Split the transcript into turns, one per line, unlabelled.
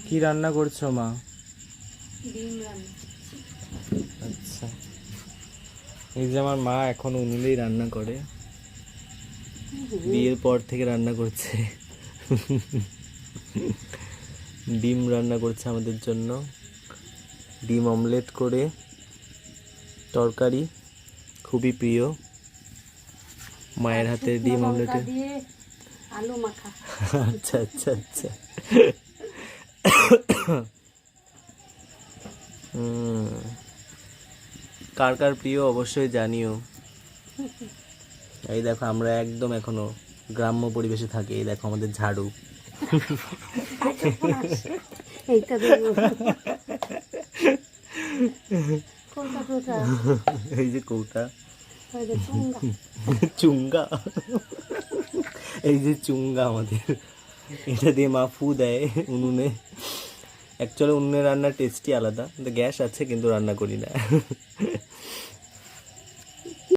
কি রান্না করছো মা?
ডিম রান্না।
আচ্ছা, এই যে আমার মা এখন উনুনেই রান্না করে, বিয়ের পর থেকে রান্না করছে। ডিম রান্না করছে আমাদের জন্য, ডিম অমলেট করে, তরকারি খুবই প্রিয় মায়ের হাতের ডিম অমলেটে।
দিয়ে আলু মাখা।
আচ্ছা আচ্ছা আচ্ছা। কার কার প্রিয় অবশ্যই জানিও। এই দেখো আমরা একদম এখনো গ্রাম্য পরিবেশে থাকি। এই দেখো আমাদের ঝাড়ু।
এইটা দেবো। কোনটা কোনটা?
এই যে কৌটা,
ওই যে চুঙ্গা।
চুঙ্গা, এই যে চুঙ্গা আমাদের, এটা দিয়ে মা ফু দেয় উনুনে। অ্যাকচুয়ালি উনুনে রান্নার টেস্টই আলাদা, কিন্তু গ্যাস আছে কিন্তু রান্না করি না।